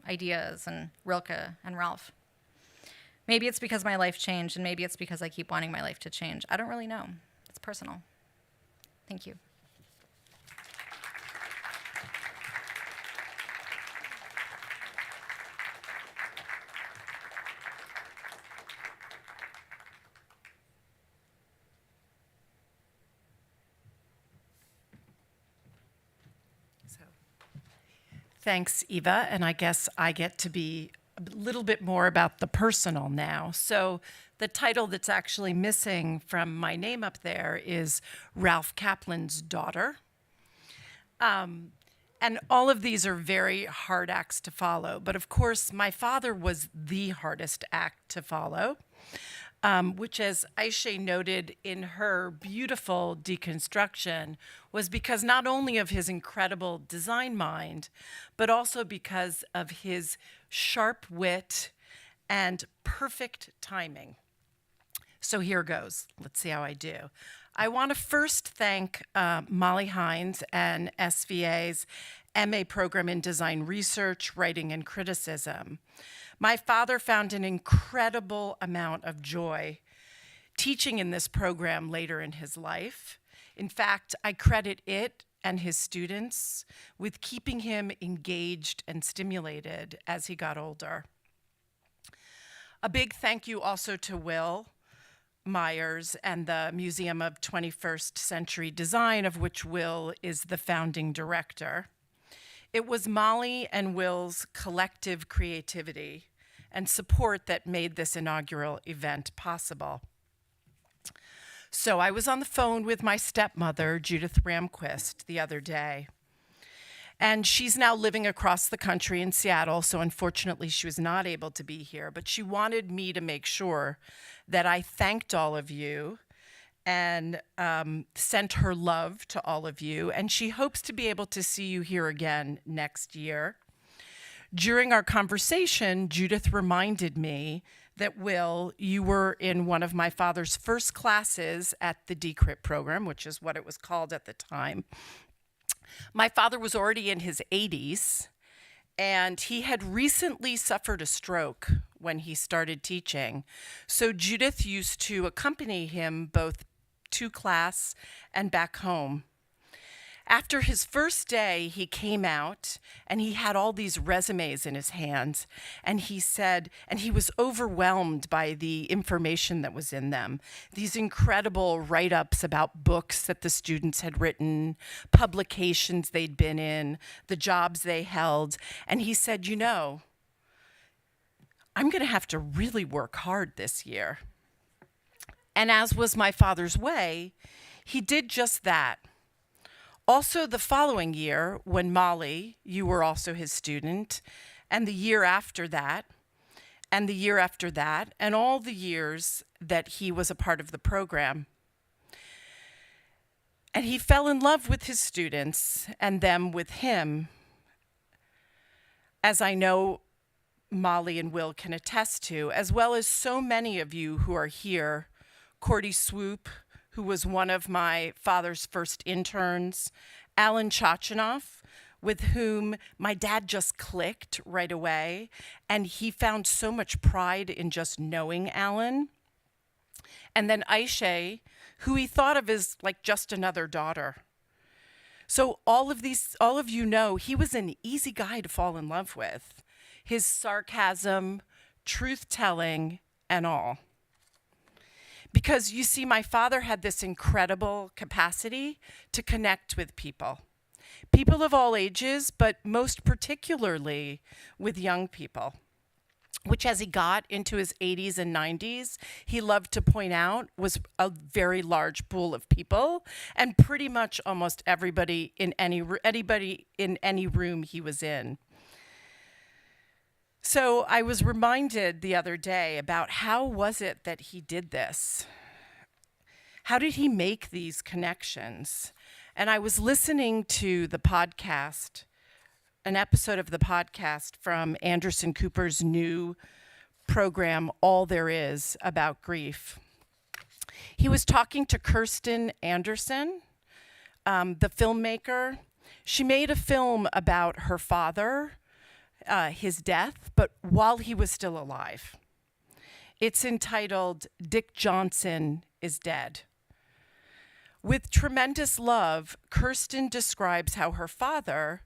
ideas and Rilke and Ralph. Maybe it's because my life changed, and maybe it's because I keep wanting my life to change. I don't really know. It's personal. Thank you. Thanks, Eva, and I guess I get to be a little bit more about the personal now. So the title that's actually missing from my name up there is Ralph Caplan's daughter. And all of these are very hard acts to follow. But of course, my father was the hardest act to follow. which, as Ayse noted in her beautiful deconstruction, was because not only of his incredible design mind, but also because of his sharp wit and perfect timing. So here goes. Let's see how I do. I want to first thank Molly Hines and SVA's MA program in design research, writing, and criticism. My father found an incredible amount of joy teaching in this program later in his life. In fact, I credit it and his students with keeping him engaged and stimulated as he got older. A big thank you also to Will Myers and the Museum of 21st Century Design, of which Will is the founding director. It was Molly and Will's collective creativity and support that made this inaugural event possible. So I was on the phone with my stepmother, Judith Ramquist, the other day. And she's now living across the country in Seattle, so unfortunately she was not able to be here, but she wanted me to make sure that I thanked all of you and sent her love to all of you, and she hopes to be able to see you here again next year. During our conversation, Judith reminded me that, Will, you were in one of my father's first classes at the DCrit program, which is what it was called at the time. My father was already in his 80s, and he had recently suffered a stroke when he started teaching. So Judith used to accompany him both to class and back home. After his first day, he came out and he had all these resumes in his hands, and he said, and he was overwhelmed by the information that was in them. These incredible write-ups about books that the students had written, publications they'd been in, the jobs they held. And he said, you know, I'm going to have to really work hard this year. And as was my father's way, he did just that. Also, the following year, when Molly, you were also his student, and the year after that, and the year after that, and all the years that he was a part of the program. And he fell in love with his students and them with him, as I know Molly and Will can attest to, as well as so many of you who are here. Cordy Swoop, who was one of my father's first interns, Alan Chachinoff, with whom my dad just clicked right away, and he found so much pride in just knowing Alan. And then Ayse, who he thought of as like just another daughter. So all of you know, he was an easy guy to fall in love with. His sarcasm, truth-telling, and all. Because you see, my father had this incredible capacity to connect with people. People of all ages, but most particularly with young people, which as he got into his 80s and 90s, he loved to point out was a very large pool of people, and pretty much almost anybody in any room he was in. So I was reminded the other day about how was it that he did this? How did he make these connections? And I was listening to the podcast, an episode of the podcast from Anderson Cooper's new program, All There Is About Grief. He was talking to Kirsten Anderson, the filmmaker. She made a film about her father, his death, but while he was still alive. It's entitled Dick Johnson is Dead. With tremendous love, Kirsten describes how her father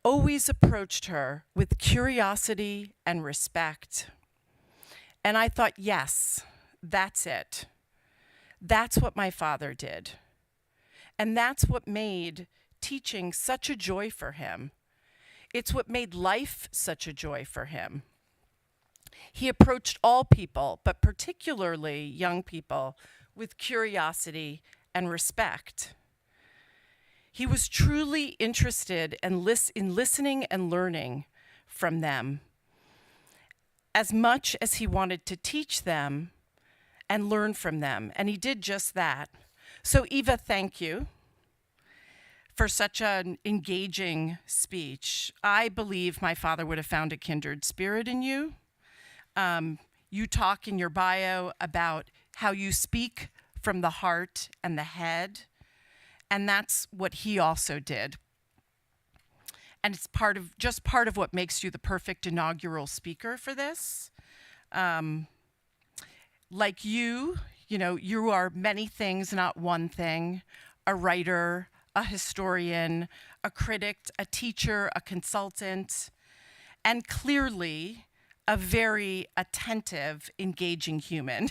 always approached her with curiosity and respect. And I thought, yes, that's it. That's what my father did. And that's what made teaching such a joy for him. It's what made life such a joy for him. He approached all people, but particularly young people, with curiosity and respect. He was truly interested in listening and learning from them. as much as he wanted to teach them and learn from them, and he did just that. So Eva, thank you for such an engaging speech. I believe my father would have found a kindred spirit in you. You talk in your bio about how you speak from the heart and the head, and that's what he also did. And it's part of what makes you the perfect inaugural speaker for this. Like you are many things, not one thing: a writer, a historian, a critic, a teacher, a consultant, and clearly a very attentive, engaging human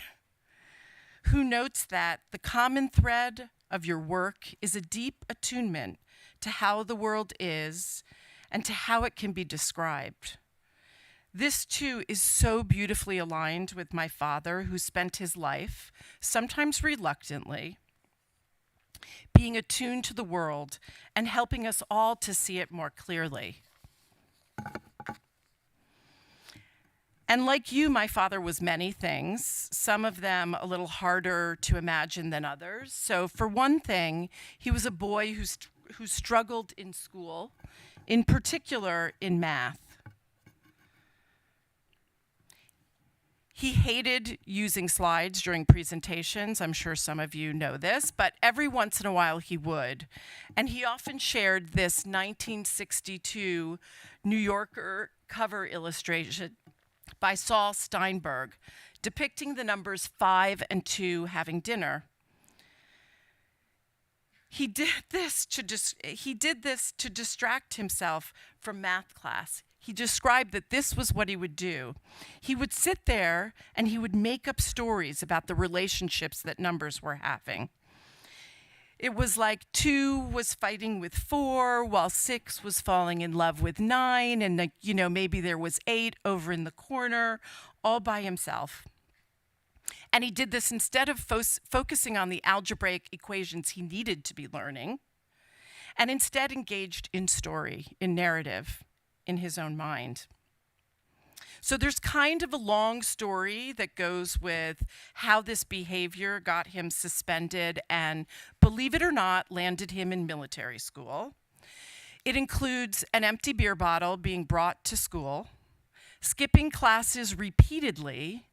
who notes that the common thread of your work is a deep attunement to how the world is and to how it can be described. This, too, is so beautifully aligned with my father, who spent his life, sometimes reluctantly, being attuned to the world and helping us all to see it more clearly. And like you, my father was many things, some of them a little harder to imagine than others. So for one thing, he was a boy who struggled in school, in particular in math. He hated using slides during presentations. I'm sure some of you know this, but every once in a while he would. And he often shared this 1962 New Yorker cover illustration by Saul Steinberg, depicting the numbers 5 and 2 having dinner. He did this to distract himself from math class. He described that this was what he would do. He would sit there and he would make up stories about the relationships that numbers were having. It was like 2 was fighting with 4, while 6 was falling in love with 9, and maybe there was 8 over in the corner, all by himself. And he did this instead of focusing on the algebraic equations he needed to be learning, and instead engaged in story, in narrative, in his own mind. So there's kind of a long story that goes with how this behavior got him suspended and, believe it or not, landed him in military school. It includes an empty beer bottle being brought to school, skipping classes repeatedly,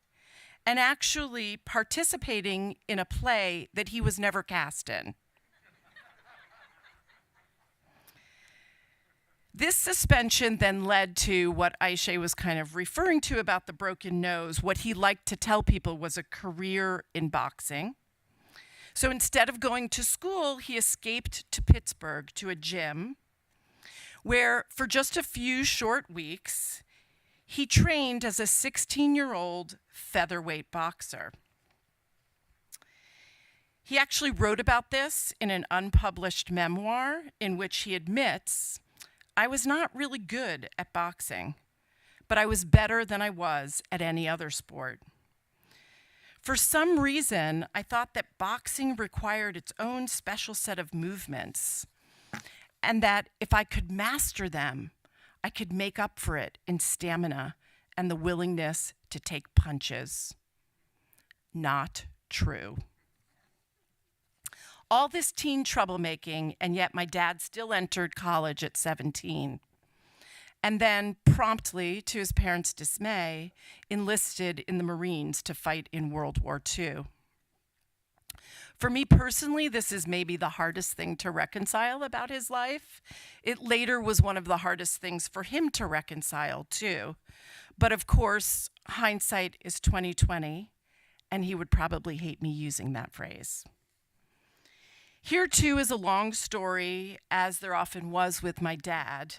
and actually participating in a play that he was never cast in. This suspension then led to what Ayse was kind of referring to about the broken nose. What he liked to tell people was a career in boxing. So instead of going to school, he escaped to Pittsburgh to a gym where, for just a few short weeks, he trained as a 16-year-old featherweight boxer. He actually wrote about this in an unpublished memoir in which he admits, "I was not really good at boxing, but I was better than I was at any other sport. For some reason, I thought that boxing required its own special set of movements, and that if I could master them, I could make up for it in stamina and the willingness to take punches." Not true. All this teen troublemaking, and yet my dad still entered college at 17. And then, promptly, to his parents' dismay, enlisted in the Marines to fight in World War II. For me personally, this is maybe the hardest thing to reconcile about his life. It later was one of the hardest things for him to reconcile, too. But of course, hindsight is 20/20, and he would probably hate me using that phrase. Here, too, is a long story, as there often was with my dad,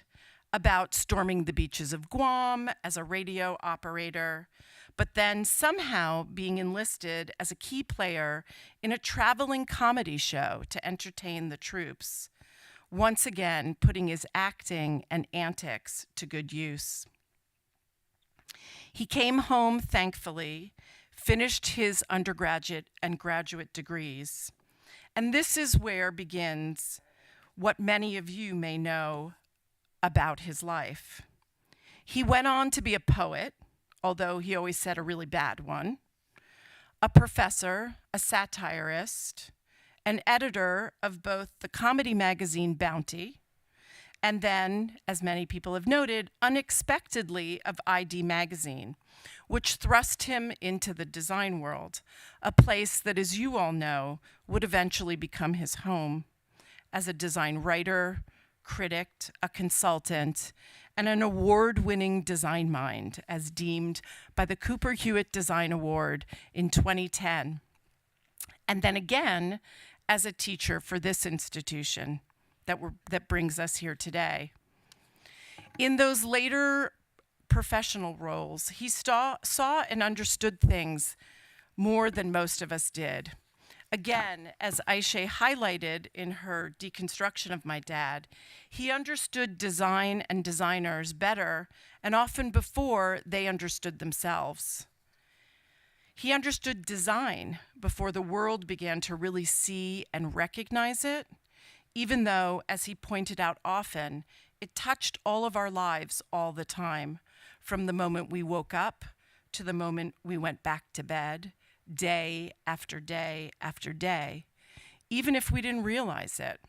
about storming the beaches of Guam as a radio operator, but then somehow being enlisted as a key player in a traveling comedy show to entertain the troops, once again putting his acting and antics to good use. He came home, thankfully, finished his undergraduate and graduate degrees. And this is where begins what many of you may know about his life. He went on to be a poet, although he always said a really bad one, a professor, a satirist, an editor of both the comedy magazine Bounty, and then, as many people have noted, unexpectedly of ID Magazine, which thrust him into the design world, a place that, as you all know, would eventually become his home as a design writer, critic, a consultant, and an award-winning design mind, as deemed by the Cooper Hewitt Design Award in 2010, and then again as a teacher for this institution that brings us here today. In those later professional roles, he saw and understood things more than most of us did. Again, as Ayse highlighted in her deconstruction of my dad, he understood design and designers better and often before they understood themselves. He understood design before the world began to really see and recognize it, even though, as he pointed out often, it touched all of our lives all the time, from the moment we woke up to the moment we went back to bed, day after day after day, even if we didn't realize it.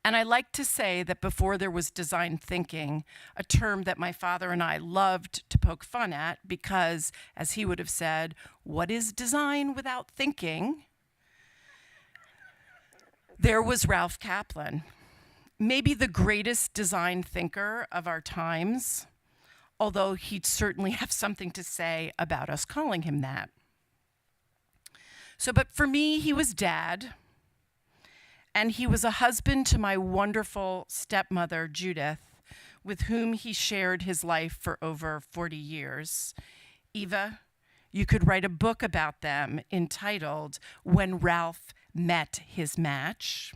And I like to say that before there was design thinking, a term that my father and I loved to poke fun at because, as he would have said, what is design without thinking? There was Ralph Caplan, maybe the greatest design thinker of our times, although he'd certainly have something to say about us calling him that. But for me, he was Dad, and he was a husband to my wonderful stepmother, Judith, with whom he shared his life for over 40 years. Eva, you could write a book about them entitled When Ralph Met His Match.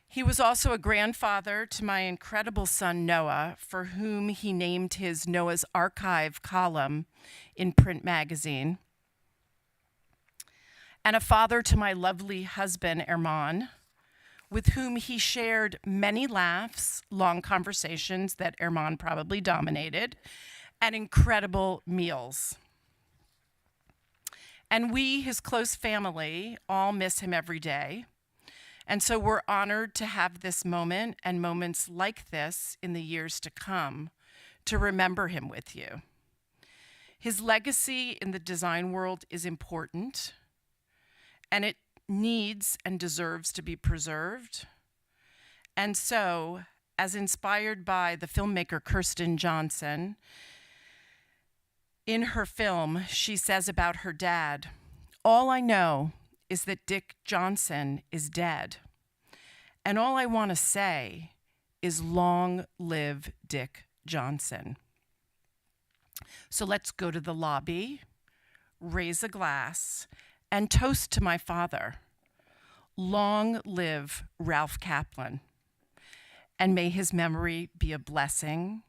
He was also a grandfather to my incredible son, Noah, for whom he named his Noah's Archive column in Print magazine, and a father to my lovely husband, Erman, with whom he shared many laughs, long conversations that Erman probably dominated, and incredible meals. And we, his close family, all miss him every day. And so we're honored to have this moment and moments like this in the years to come to remember him with you. His legacy in the design world is important, and it needs and deserves to be preserved. And so, as inspired by the filmmaker Kirsten Johnson, in her film, she says about her dad, "All I know is that Dick Johnson is dead. And all I want to say is long live Dick Johnson." So let's go to the lobby, raise a glass, and toast to my father. Long live Ralph Caplan, and may his memory be a blessing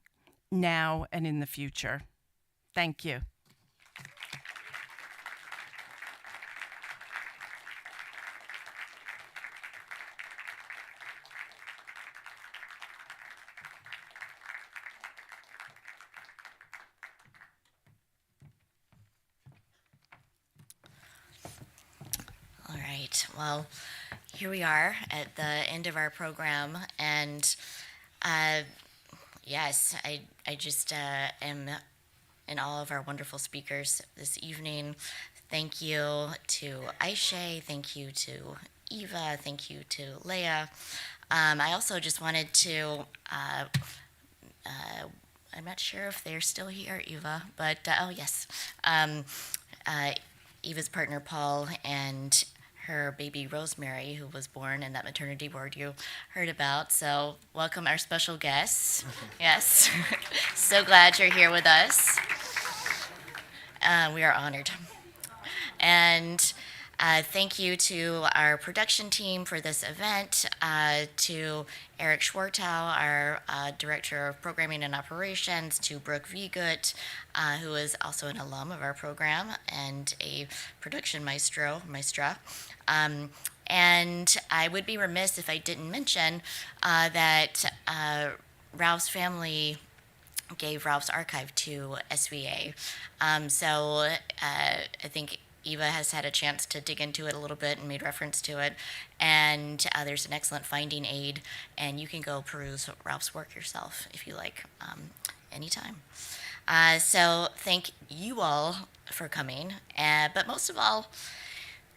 now and in the future. Thank you. All right, well, here we are at the end of our program, and yes, I just am in all of our wonderful speakers this evening. Thank you to Ayse, thank you to Eva, thank you to Leah. I also just wanted to, I'm not sure if they're still here, Eva, but oh yes, Eva's partner Paul and her baby Rosemary, who was born in that maternity ward you heard about. So welcome our special guests. Yes, so glad you're here with us. We are honored. And thank you to our production team for this event, to Eric Schwartau, our Director of Programming and Operations, to Brooke Vigut, who is also an alum of our program and a production maestra. And I would be remiss if I didn't mention that Ralph's family gave Ralph's archive to SVA. I think Eva has had a chance to dig into it a little bit and made reference to it. And there's an excellent finding aid, and you can go peruse Ralph's work yourself if you like, anytime. So thank you all for coming, but most of all,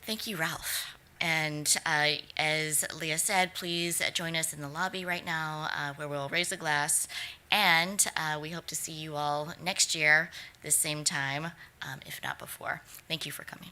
thank you, Ralph. And as Leah said, please join us in the lobby right now where we'll raise a glass. And we hope to see you all next year, this same time, if not before. Thank you for coming.